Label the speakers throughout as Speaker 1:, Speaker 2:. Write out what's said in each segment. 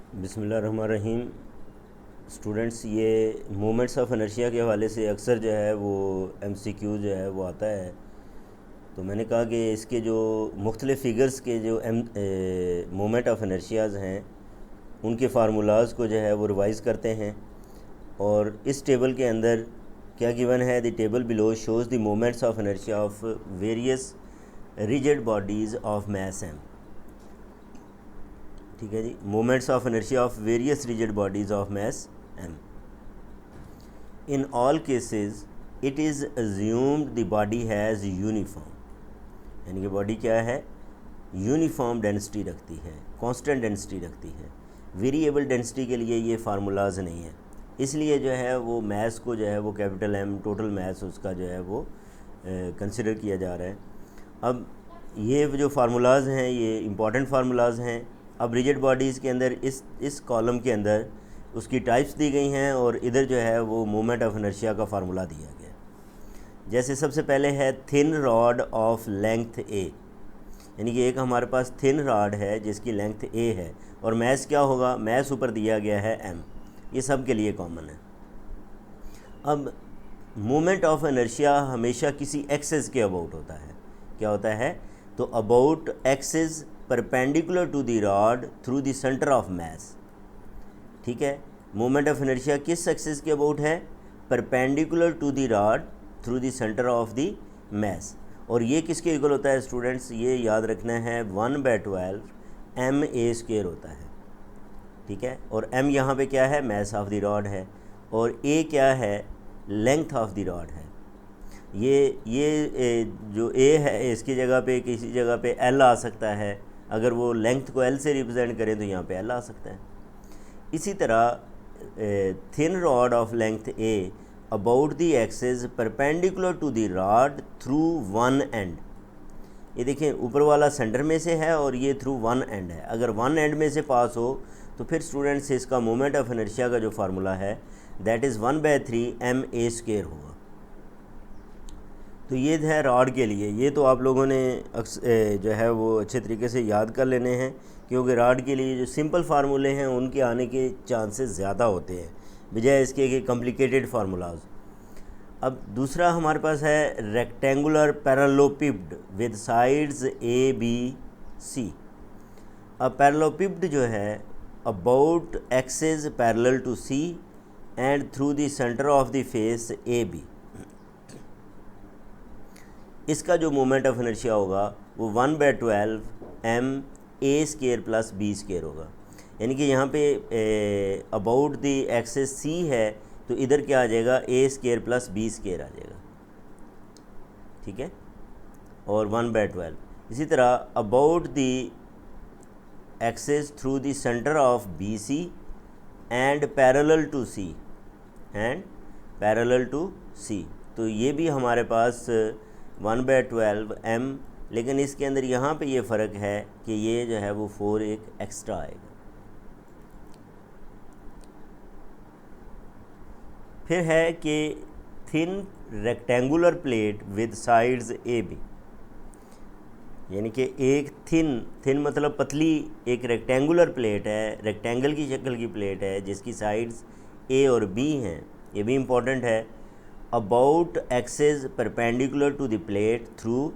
Speaker 1: बिस्मिल्लाहिर्रहमानिर्रहीम। स्टूडेंट्स, ये moments of inertia के हवाले से अक्सर जो है वो एमसीक्यू जो है वो आता है। तो मैंने कहा कि इसके जो मुख्तलिफ़ फिगर्स के जो मोमेंट ऑफ इनर्शियाज़ हैं उनके फार्मूलाज को जो है वो रिवाइज़ करते हैं। और इस टेबल के अंदर क्या गिवन है, the table below shows the moments of inertia of various rigid bodies of mass M. ठीक है जी, moments of inertia of various rigid bodies of mass M. In all cases it is assumed the body has uniform, यानी कि body क्या है, uniform density रखती है, constant density रखती है। वेरिएबल डेंसिटी के लिए ये फार्मूलाज नहीं है, इसलिए जो है वो मैस को जो है वो कैपिटल एम टोटल मैस उसका जो है वो कंसिडर किया जा रहा है। अब ये जो फार्मूलाज हैं ये इंपॉर्टेंट फार्मूलाज हैं। अब रिजिड बॉडीज़ के अंदर इस कॉलम के अंदर उसकी टाइप्स दी गई हैं और इधर जो है वो मोमेंट ऑफ इनर्शिया का फार्मूला दिया गया। जैसे सबसे पहले है थिन रॉड ऑफ लेंथ ए, यानी कि एक हमारे पास थिन रॉड है जिसकी लेंथ ए है और मैस क्या होगा, मैस ऊपर दिया गया है एम, ये सब के लिए कॉमन है। अब मोमेंट ऑफ इनर्शिया हमेशा किसी एक्सेस के अबाउट होता है। क्या होता है, तो about axis perpendicular to the rod through the centre of mass. ठीक है, मोमेंट ऑफ इनर्शिया किस एक्सेस के अबाउट है, perpendicular to the rod through the centre of the mass. और ये किसके इक्वल होता है स्टूडेंट्स, ये याद रखना है 1/12 एम ए स्क्वायर होता है। ठीक है, और एम यहाँ पे क्या है, मैस ऑफ द रॉड है, और ए क्या है, लेंथ ऑफ द रॉड है। ये जो ए है इसकी जगह पे किसी जगह पे एल आ सकता है, अगर वो लेंथ को एल से रिप्रेजेंट करें तो यहाँ पे एल आ सकता है। इसी तरह thin rod of length A about the axis perpendicular to the rod through one end. ये देखें ऊपर वाला सेंटर में से है और ये थ्रू वन एंड है। अगर वन एंड में से पास हो तो फिर स्टूडेंट्स इसका मोमेंट ऑफ इनर्शिया का जो फार्मूला है that is 1/3 M A square होगा। तो ये है रॉड के लिए। ये तो आप लोगों ने जो है वो अच्छे तरीके से याद कर लेने हैं, क्योंकि रॉड के लिए जो सिंपल फार्मूले हैं उनके आने के चांसेस ज़्यादा होते हैं बजाय इसके कि कॉम्प्लिकेटेड फार्मूलाज। अब दूसरा हमारे पास है rectangular parallelepiped with sides A B C. अब पैरेललोपिड जो है about axis parallel to C and through the centre of the face A B. इसका जो मोमेंट ऑफ इनर्शिया होगा वो 1/12 M A square plus B square होगा। यानी कि यहाँ पे अबाउट द एक्सेस सी है तो इधर क्या आ जाएगा, A square plus B square आ जाएगा। ठीक है, और 1/12। इसी तरह about the axis through the centre of B C and parallel to C तो ये भी हमारे पास 1/12 एम, लेकिन इसके अंदर यहाँ पे ये फ़र्क है कि ये जो है वो 4 एक एक्स्ट्रा आएगा। फिर है कि thin rectangular plate with sides A B, यानी कि एक थिन मतलब पतली एक रेक्टेंगुलर प्लेट है, रेक्टेंगल की शक्ल की प्लेट है जिसकी साइड्स ए और बी हैं। ये भी इम्पोर्टेंट है। About axis perpendicular to the plate through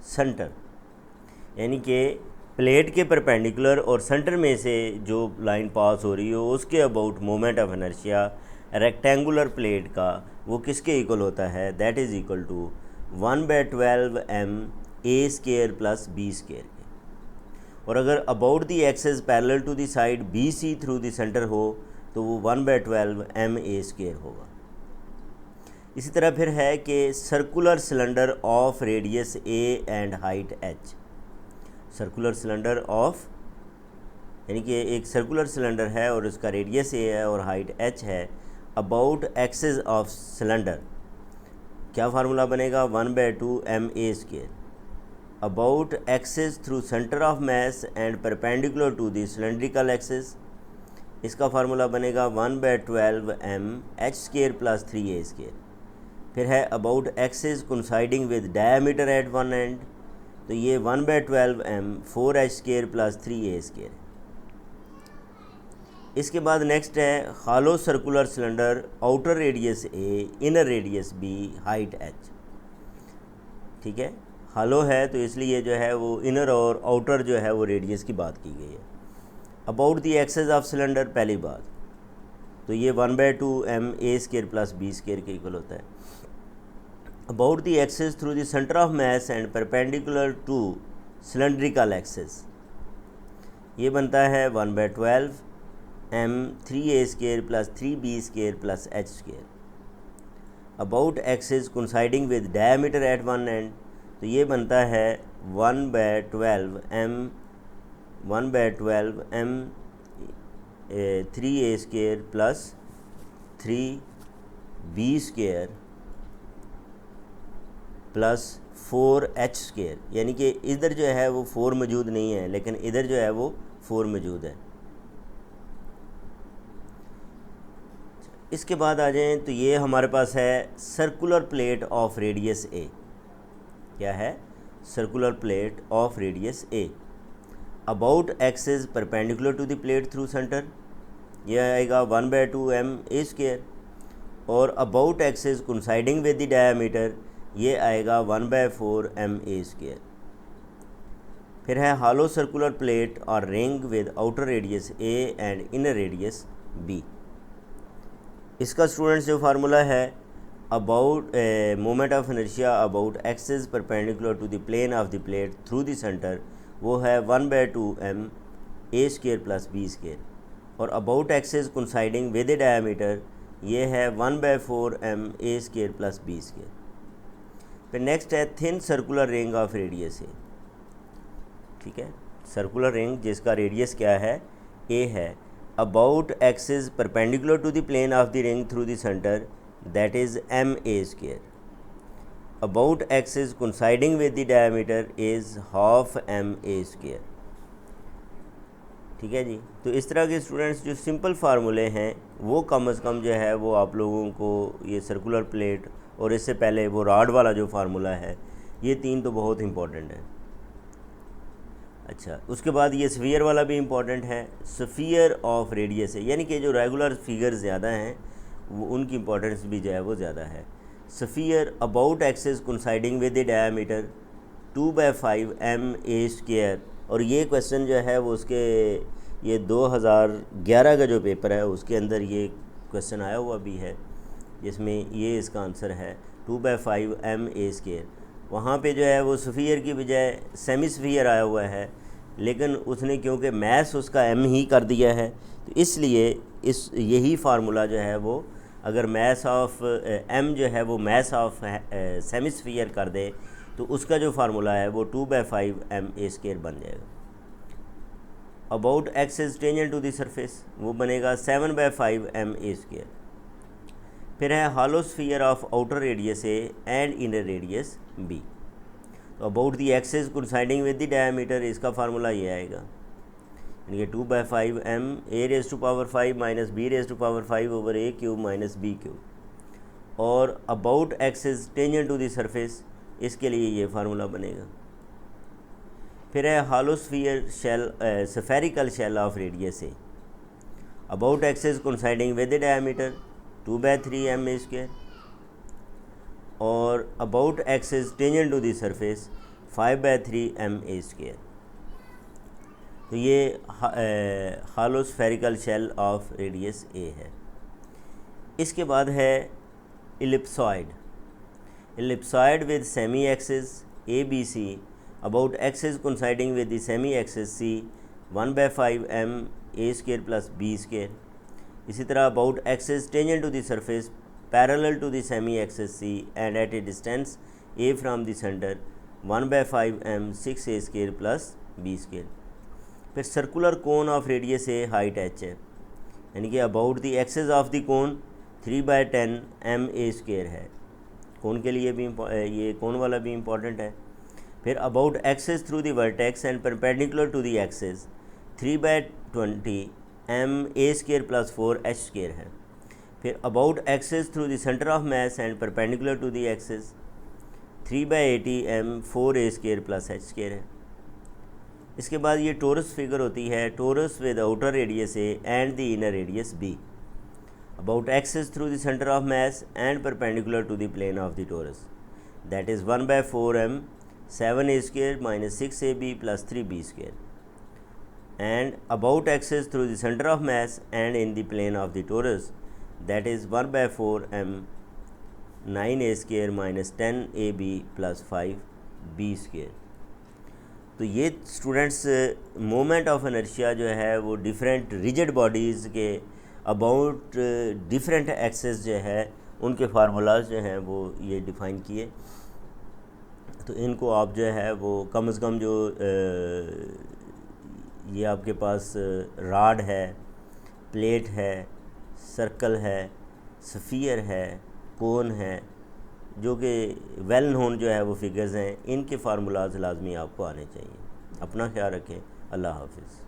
Speaker 1: centre, यानी कि प्लेट के परपेंडिकुलर और सेंटर में से जो लाइन पास हो रही हो उसके about moment of inertia rectangular plate का वो किसके इक्वल होता है, that is equal to 1/12 M A square plus B square के। और अगर about the axis parallel to the side B C through the centre हो तो वो 1/12 एम ए स्क्वायर होगा। इसी तरह फिर है कि circular cylinder of radius A and height H. Circular cylinder of, यानी कि एक सर्कुलर सिलेंडर है और उसका रेडियस ए है और हाइट एच है। अबाउट एक्सेस ऑफ सिलेंडर क्या फार्मूला बनेगा, 1/2 M A square. About axis through centre of mass and perpendicular to the cylindrical axis, इसका फार्मूला बनेगा 1/12 M H square plus 3 A square. फिर है about axis coinciding with diameter at one end, तो ये 1/12 M 4h² plus 3a²। इसके बाद next है hollow circular cylinder, outer radius A, inner radius B, height H. ठीक है, हॉलो है तो इसलिए जो है वो इनर और आउटर जो है वो रेडियस की बात की गई है। About the axis of cylinder, पहली बात तो ये 1/2 ma² प्लस b² के इक्वल होता है। About the axis through the centre of mass and perpendicular to cylindrical axis, ये बनता है 1/12 m3a² plus 3b² plus h²। About axis coinciding with diameter at one end, तो ये बनता है 1/12 m3a² plus 3b² plus 4h², यानी कि इधर जो है वो 4 मौजूद नहीं है लेकिन इधर जो है वो 4 मौजूद है। इसके बाद आ जाएं तो ये हमारे पास है circular plate of radius A. क्या है? Circular plate of radius A. About axis perpendicular to the plate through centre, यह आएगा 1/2 ma²। और about axis coinciding with the diameter, ये आएगा 1/4 ma²। फिर है हॉलो सर्कुलर प्लेट और ring with outer radius A and inner radius B. इसका students जो फार्मूला है about moment of inertia about axis perpendicular to the plane of the plate through the centre, वो है 1/2 ma² plus b²। और about axis coinciding with the diameter, ये है 1/4 ma² plus b²। फिर next है thin circular ring of radius A. ठीक है, circular ring जिसका रेडियस क्या है? ए है। About axis perpendicular to the plane of the ring through the centre, that is ma²। About axis coinciding with the diameter is half ma²। ठीक है जी। तो इस तरह के स्टूडेंट्स जो सिंपल फार्मूले हैं वो कम से कम जो है वो आप लोगों को ये सर्कुलर प्लेट और इससे पहले वो रॉड वाला जो फार्मूला है, ये 3 तो बहुत इंपॉर्टेंट है। अच्छा, उसके बाद ये स्फीयर वाला भी इम्पॉर्टेंट है। स्फीयर ऑफ रेडियस है, यानी कि जो रेगुलर फिगर ज़्यादा हैं वो उनकी इंपॉर्टेंस भी जो है वो ज़्यादा है। Sphere about axis coinciding with the diameter 2/5 ma²। और ये क्वेश्चन जो है वो उसके ये 2011 का जो पेपर है उसके अंदर ये क्वेश्चन आया हुआ भी है, जिसमें ये इसका आंसर है 2/5 ma²। वहाँ पे जो है वो स्फीयर की बजाय सेमी स्फीयर आया हुआ है, लेकिन उसने क्योंकि मैस उसका m ही कर दिया है तो इसलिए इस यही फार्मूला जो है वो अगर मैस ऑफ m जो है वो मैस ऑफ सेमी स्फीयर कर दे तो उसका जो फार्मूला है वो 2/5 ma² बन जाएगा। About axis tangent to the surface, वो बनेगा 7/5 ma²। फिर है hollow sphere of outer radius A and inner radius B. तो about the axis coinciding with the diameter, इसका फार्मूला ये आएगा, यानी कि 2/5 ma⁵ minus b⁵ over a³ minus b³। और about axis tangent to the surface, इसके लिए ये फार्मूला बनेगा। फिर है hollow sphere shell spherical shell of radius A. About axis coinciding with the diameter 2/3 ma²। और about axis tangent to the surface 5/3 ma²। तो ये hollow spherical shell of radius A है। इसके बाद है ellipsoid. Ellipsoid with semi axis ABC about axis coinciding with the semi axis C 1/5 ma² plus b²। इसी तरह about axis tangent to the surface parallel to the semi axis C and at a distance a from the centre 1/5 m6a² plus b²। फिर circular cone of radius A height h है, यानी कि about the axis of the cone 3/10 ma² है। कोन के लिए भी ये कोन वाला भी इम्पॉर्टेंट है। फिर about axis through the vertex and perpendicular to the axis 3/20 ma² plus 4h² है। फिर about axis through the centre of mass and perpendicular to the axis 3/80 m4a² plus h² है। इसके बाद ये टोरस फिगर होती है, torus with outer radius A and the inner radius B, about axis through the center of mass and perpendicular to the plane of the torus, that is 1 by 4m 7a square minus 6ab plus 3b square, and about axis through the center of mass and in the plane of the torus, that is 1 by 4m 9a square minus 10ab plus 5b square. तो ये students moment of inertia जो है वो different rigid bodies के about different access जो है उनके formulas जो हैं वो ये डिफ़ाइन किए। तो इनको आप जो है वो कम से कम जो ये आपके पास राड है, प्लेट है, सर्कल है, स्फीयर है, कोन है, जो कि वेल नोन जो है वो फिगर्स हैं, इनके फार्मूलाज लाजमी आपको आने चाहिए। अपना ख्याल रखें। अल्लाह हाफिज़।